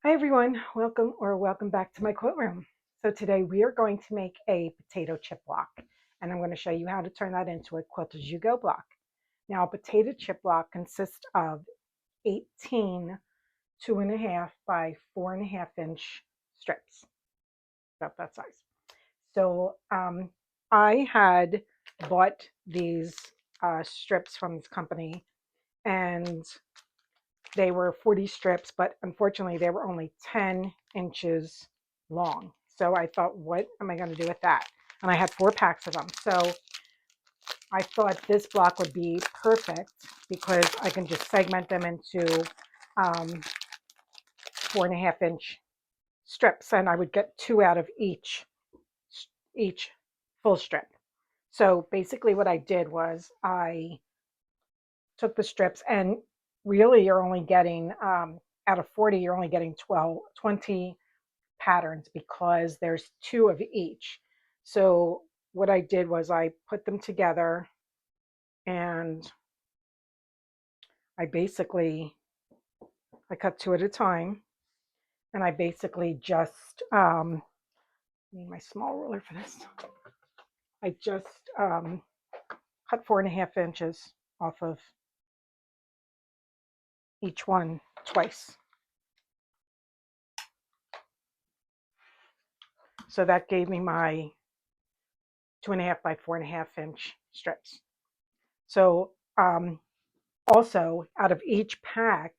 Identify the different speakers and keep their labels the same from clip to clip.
Speaker 1: Hi everyone, welcome back to my quilt room. So today we are going to make a potato chip block, and I'm going to show you how to turn that into a Quilt As You Go block. Now a potato chip block consists of 18 2.5 by 4.5 inch strips, about that size. So I had bought these strips from this company, and they were 40 strips, but unfortunately they were only 10 inches long. So I thought, what am I going to do with that? And I had 4 packs of them. So I thought this block would be perfect because I can just segment them into 4.5 inch strips, and I would get 2 out of each full strip. So basically what I did was I took the strips, and really you're only getting out of 40 you're only getting 20 patterns because there's 2 of each. So what I did was I put them together, and I cut 2 at a time, and I basically just need my small ruler for this. I just cut 4.5 inches off of each one twice. So that gave me my 2.5 by 4.5 inch strips. So also out of each pack,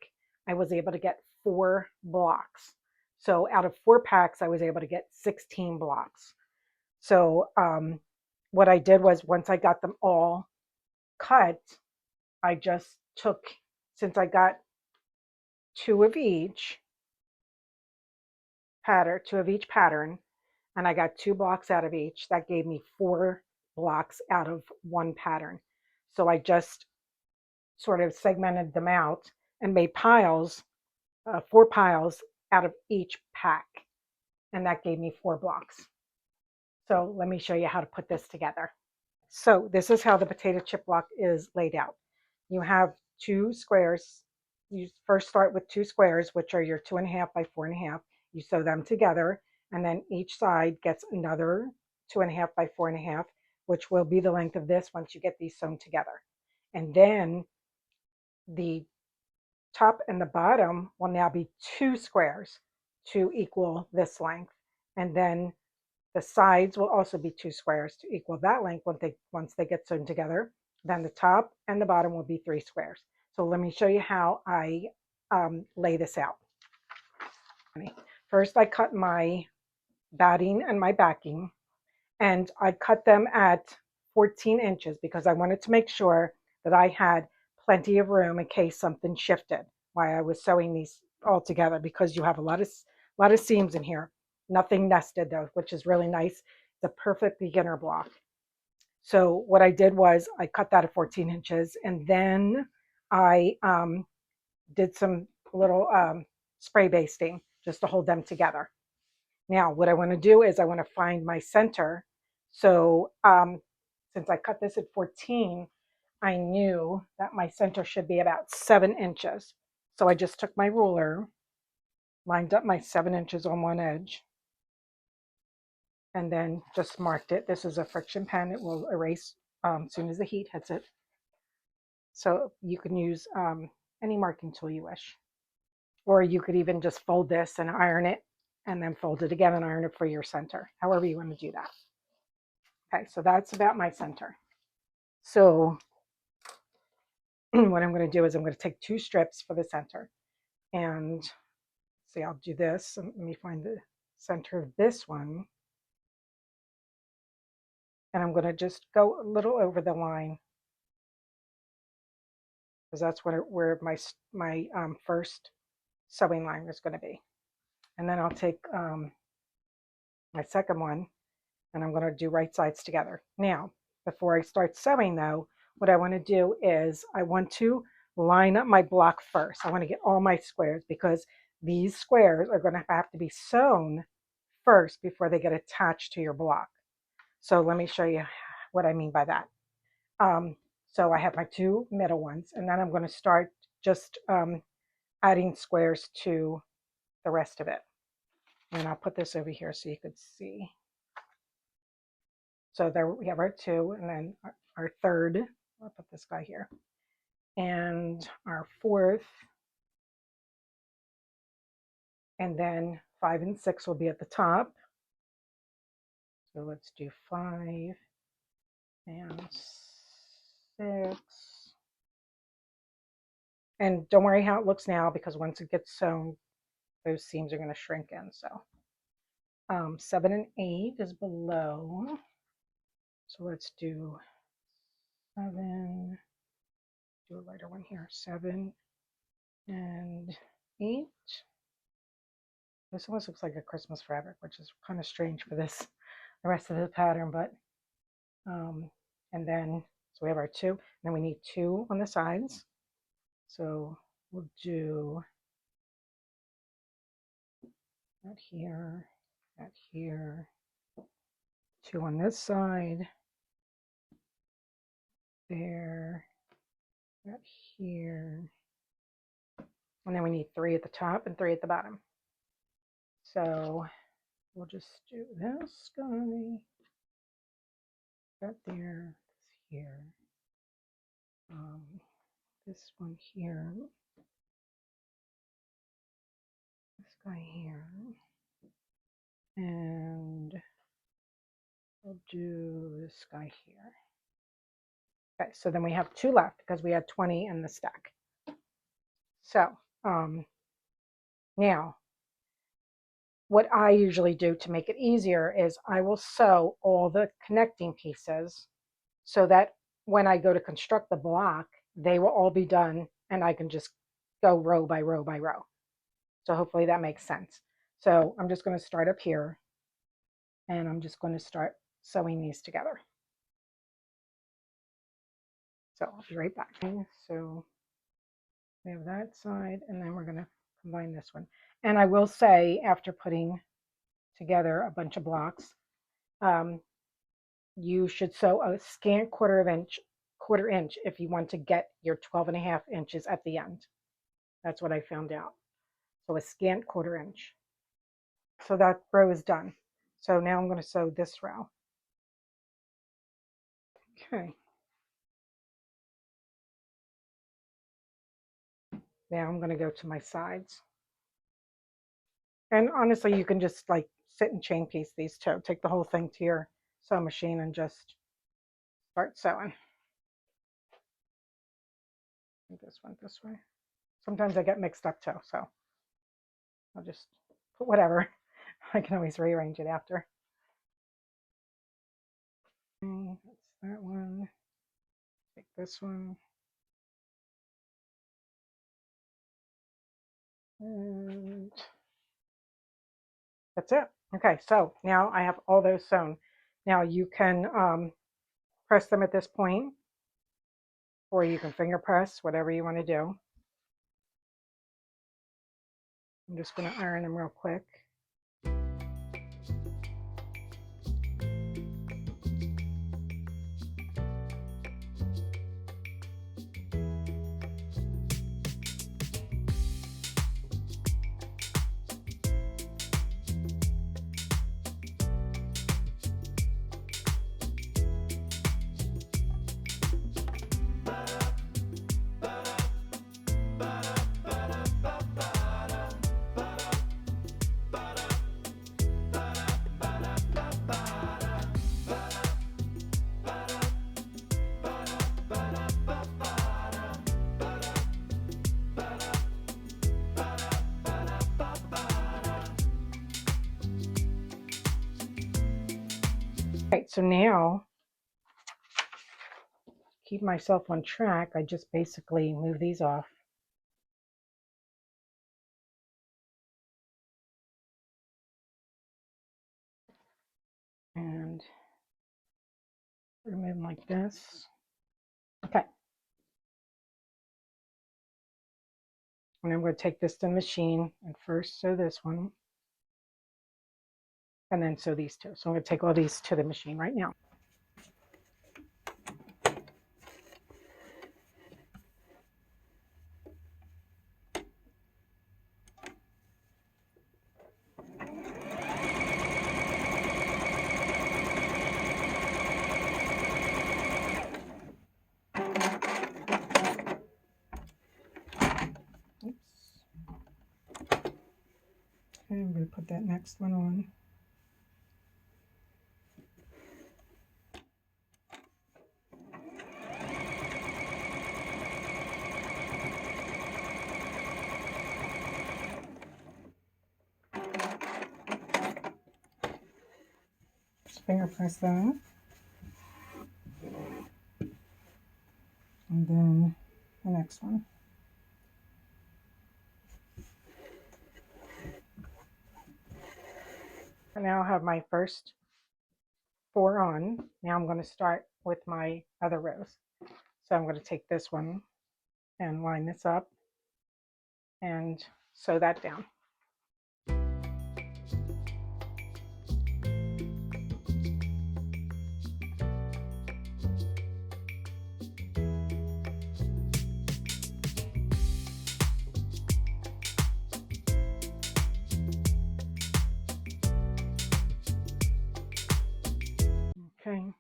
Speaker 1: I was able to get 4 blocks. So out of 4 packs, I was able to get 16 blocks. So what I did was once I got them all cut, I just took, since I got 2 of each pattern, and I got 2 blocks out of each, that gave me 4 blocks out of 1 pattern. So I just sort of segmented them out and made piles, 4 piles out of each pack, and that gave me 4 blocks. So let me show you how to put this together. So this is how the potato chip block is laid out. You have 2 squares. You first start with 2 squares, which are your 2.5 by 4.5. You sew them together, and then each side gets another 2.5 by 4.5, which will be the length of this once you get these sewn together. And then the top and the bottom will now be 2 squares to equal this length. And then the sides will also be 2 squares to equal that length once they get sewn together. Then the top and the bottom will be 3 squares. So let me show you how I lay this out. First, I cut my batting and my backing, and I cut them at 14 inches because I wanted to make sure that I had plenty of room in case something shifted while I was sewing these all together, because you have a lot of seams in here. Nothing nested though, which is really nice. It's a perfect beginner block. So what I did was I cut that at 14 inches, and then I did some little spray basting just to hold them together. Now what I want to do is I want to find my center. So since I cut this at 14, I knew that my center should be about 7 inches. So I just took my ruler, lined up my 7 inches on one edge, and then just marked it. This is a friction pen. It will erase as soon as the heat hits it. So you can use any marking tool you wish. Or you could even just fold this and iron it, and then fold it again and iron it for your center, however you want to do that. Okay, so that's about my center. So what I'm going to do is I'm going to take 2 strips for the center, and see, I'll do this. Let me find the center of this one, and I'm going to just go a little over the line because that's where my first sewing line is going to be. And then I'll take my second one, and I'm going to do right sides together. Now, before I start sewing though, what I want to do is I want to line up my block first. I want to get all my squares because these squares are going to have to be sewn first before they get attached to your block. So let me show you what I mean by that. So I have my 2 middle ones, and then I'm going to start just adding squares to the rest of it. And I'll put this over here so you could see. So there we have our 2, and then our 3rd. I'll put this guy here. And our 4th. And then 5 and 6 will be at the top. So let's do 5 and 6. And don't worry how it looks now, because once it gets sewn, those seams are going to shrink in. So 7 and 8 is below. So let's do 7, do a lighter one here, 7 and 8. This almost looks like a Christmas fabric, which is kind of strange for this, the rest of the pattern, but, and then, so we have our 2, and then we need 2 on the sides. So we'll do that here, 2 on this side, there, that here, and then we need 3 at the top and 3 at the bottom. So we'll just do this guy, that there, this here, this one here, this guy here, and we'll do this guy here. Okay, so then we have 2 left because we had 20 in the stack. So now what I usually do to make it easier is I will sew all the connecting pieces so that when I go to construct the block, they will all be done and I can just go row by row by row. So hopefully that makes sense. So I'm just going to start up here and I'm just going to start sewing these together. So I'll be right back. Okay, so we have that side and then we're going to combine this one. And I will say, after putting together a bunch of blocks, you should sew a scant quarter inch if you want to get your 12.5 inches at the end. That's what I found out. So a scant quarter inch. So that row is done. So now I'm going to sew this row. Okay. Now I'm going to go to my sides. And honestly, you can just like sit and chain piece these too. Take the whole thing to your sewing machine and just start sewing. This one this way. Sometimes I get mixed up too, so I'll just put whatever. I can always rearrange it after. Okay, that's that one. Take this one. And that's it. Okay, so now I have all those sewn. Now you can press them at this point, or you can finger press, whatever you want to do. I'm just going to iron them real quick. Right, so now, keep myself on track, I just basically move these off. And remove them like this. Okay. And I'm going to take this to the machine and first sew this one. And then sew these two. So I'm going to take all these to the machine right now. Okay, I'm going to put that next one on. Just finger press that. And then the next one. I now have my first 4 on. Now I'm going to start with my other rows. So I'm going to take this one and line this up and sew that down. Okay.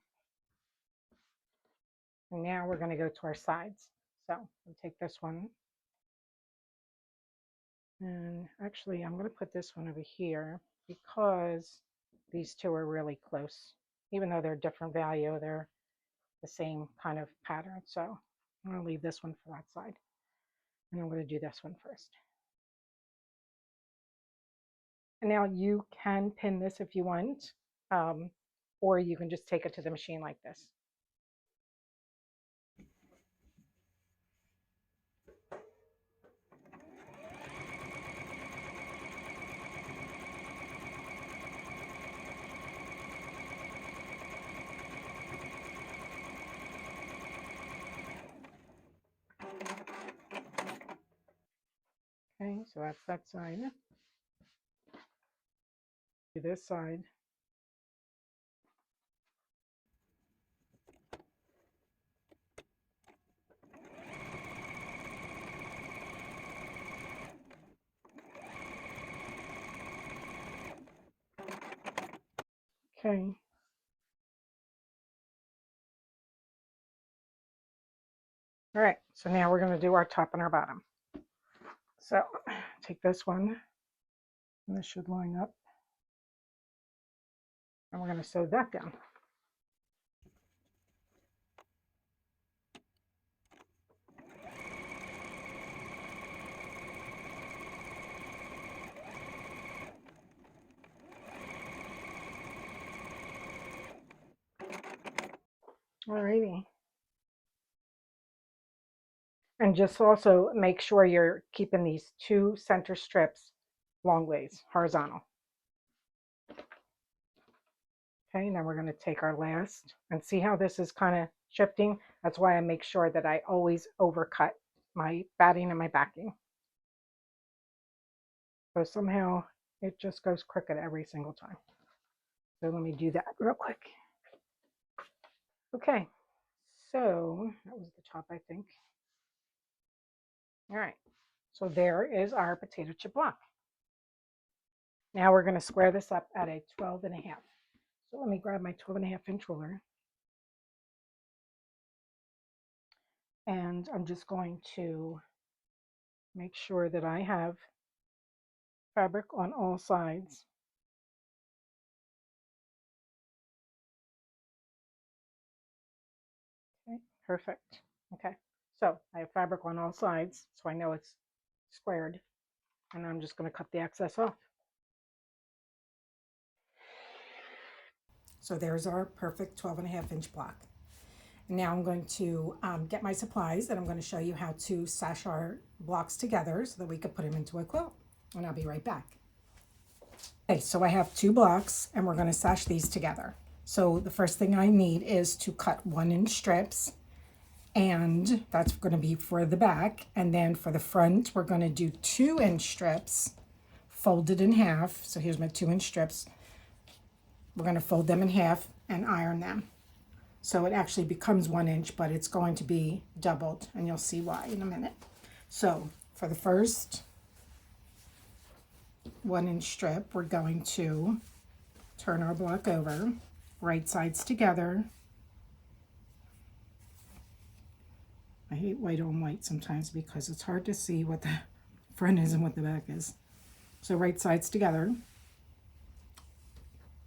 Speaker 1: And now we're going to go to our sides. So I'll take this one. And actually, I'm going to put this one over here because these two are really close. Even though they're different value, they're the same kind of pattern. So I'm going to leave this one for that side. And I'm going to do this one first. And now you can pin this if you want, or you can just take it to the machine like this. Okay, so that's that side. Do this side. Okay. All right, so now we're going to do our top and our bottom. So take this one, and this should line up. And we're going to sew that down. Alrighty. And just also make sure you're keeping these 2 center strips long ways, horizontal. Okay, now we're going to take our last, and see how this is kind of shifting? That's why I make sure that I always overcut my batting and my backing. So somehow it just goes crooked every single time. So let me do that real quick. Okay, so that was the top, I think. All right, so there is our potato chip block. Now we're going to square this up at a 12.5. So let me grab my 12.5-inch ruler. And I'm just going to make sure that I have fabric on all sides. Okay, perfect. Okay, so I have fabric on all sides, so I know it's squared. And I'm just going to cut the excess off. So there's our perfect 12.5-inch block. Now I'm going to get my supplies, and I'm going to show you how to sash our blocks together so that we can put them into a quilt. And I'll be right back. Okay, so I have 2 blocks, and we're going to sash these together. So the first thing I need is to cut 1-inch strips, and that's going to be for the back. And then for the front, we're going to do 2-inch strips folded in half. So here's my 2-inch strips. We're going to fold them in half and iron them. So it actually becomes 1 inch, but it's going to be doubled, and you'll see why in a minute. So for the first 1-inch strip, we're going to turn our block over, right sides together. I hate white on white sometimes because it's hard to see what the front is and what the back is. So right sides together.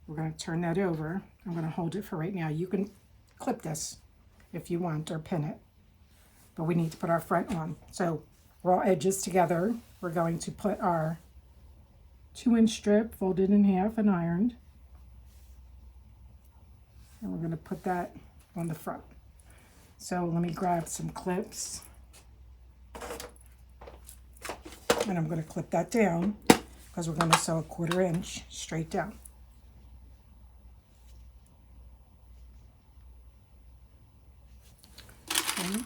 Speaker 1: We're going to turn that over. I'm going to hold it for right now. You can clip this if you want or pin it, but we need to put our front on. So raw edges together. We're going to put our 2-inch strip folded in half and ironed, and we're going to put that on the front. So let me grab some clips, and I'm going to clip that down because we're going to sew a 1/4 inch straight down. Okay.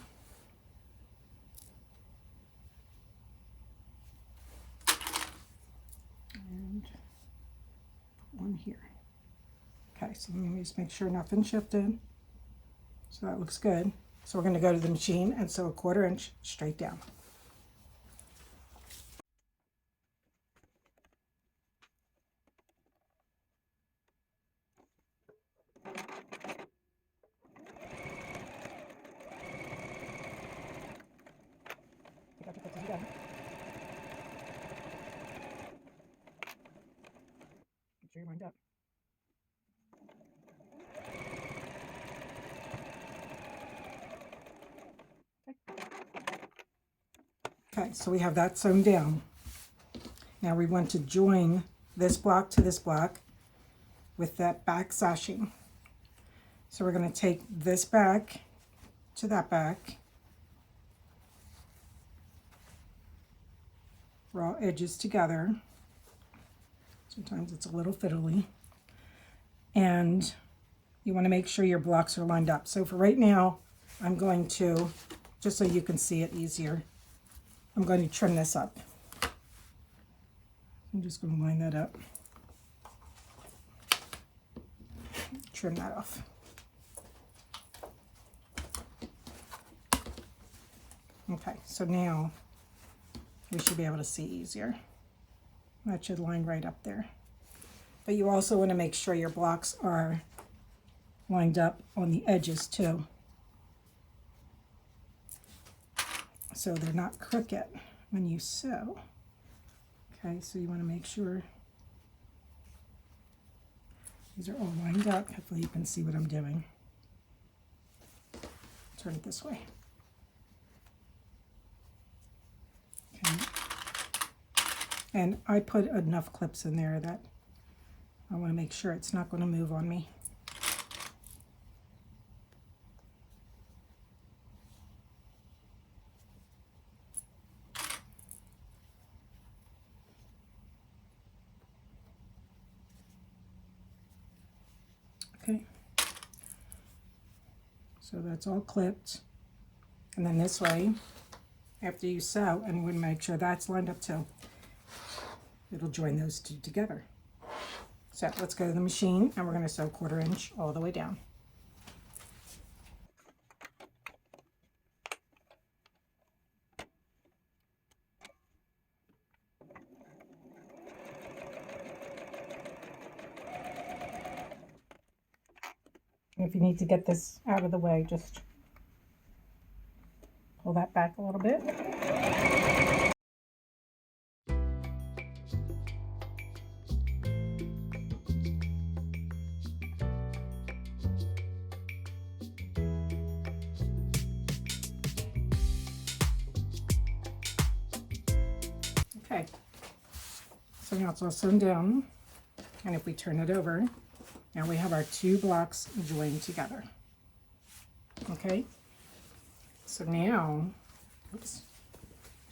Speaker 1: And put one here. Okay, so let me just make sure nothing shifted. So that looks good. So we're going to go to the machine and sew a 1/4 inch straight down. Make sure you're lined up. Okay, so we have that sewn down. Now we want to join this block to this block with that back sashing. So we're going to take this back to that back, raw edges together. Sometimes it's a little fiddly. And you want to make sure your blocks are lined up. So for right now, I'm going to, just so you can see it easier, I'm going to trim this up. I'm just going to line that up. Trim that off. Okay, so now we should be able to see easier. That should line right up there. But you also want to make sure your blocks are lined up on the edges too, so they're not crooked when you sew. Okay, so you want to make sure these are all lined up. Hopefully you can see what I'm doing. Turn it this way. Okay. And I put enough clips in there that I want to make sure it's not going to move on me. Okay. So that's all clipped. And then this way, after you sew, and we make sure that's lined up too, it'll join those two together. So let's go to the machine, and we're going to sew 1/4 inch all the way down. If you need to get this out of the way, just pull that back a little bit. Okay, so now it's all sewn down, and if we turn it over, now we have our 2 blocks joined together. Okay, so now, oops,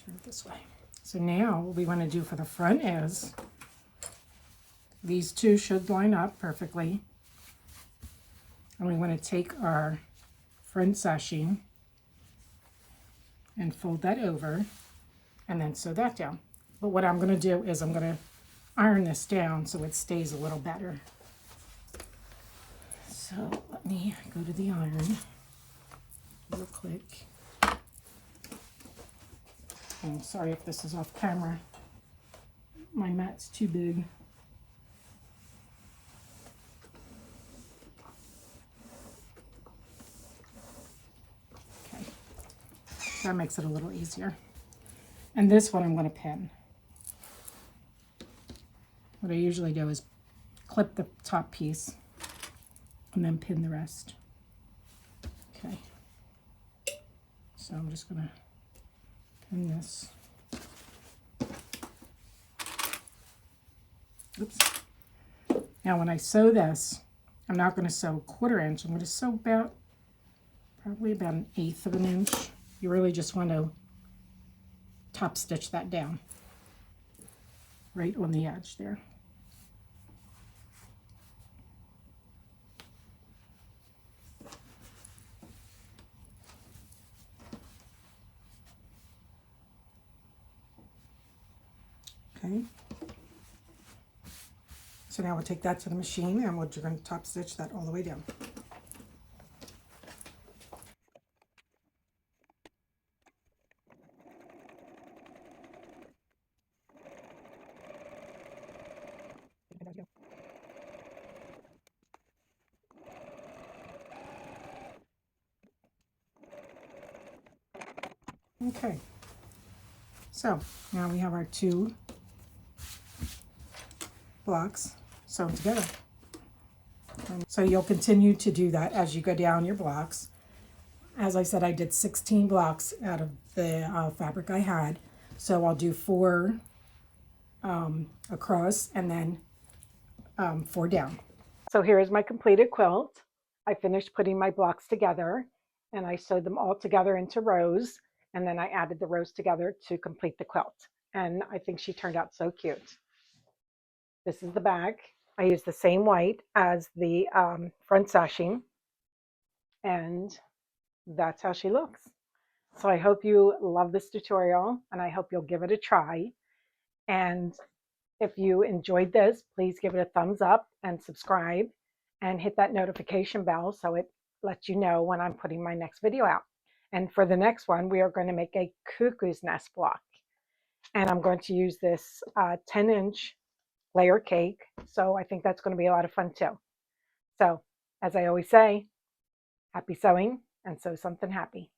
Speaker 1: turn it this way. So now what we want to do for the front is, these 2 should line up perfectly, and we want to take our front sashing and fold that over, and then sew that down. But what I'm going to do is I'm going to iron this down so it stays a little better. So let me go to the iron real quick. I'm sorry if this is off camera. My mat's too big. Okay, that makes it a little easier. And this one I'm going to pin. what I usually do is clip the top piece and then pin the rest. Okay, so I'm just gonna pin this. Oops. Now when I sew this, I'm not going to sew 1/4 inch. I'm going to sew probably about 1/8 of an inch. You really just want to top stitch that down right on the edge there. Okay. So now we'll take that to the machine and we're going to top stitch that all the way down. Okay, so now we have our 2 blocks sewn together. So you'll continue to do that as you go down your blocks. As I said, I did 16 blocks out of the fabric I had. So I'll do 4 across and then 4 down. So here is my completed quilt. I finished putting my blocks together and I sewed them all together into rows, and then I added the rows together to complete the quilt. And I think she turned out so cute. This is the back. I used the same white as the front sashing, and that's how she looks. So I hope you love this tutorial and I hope you'll give it a try. And if you enjoyed this, please give it a thumbs up and subscribe and hit that notification bell so it lets you know when I'm putting my next video out. And for the next one, we are going to make a cuckoo's nest block. And I'm going to use this 10-inch layer cake. So I think that's going to be a lot of fun too. So as I always say, happy sewing and sew something happy.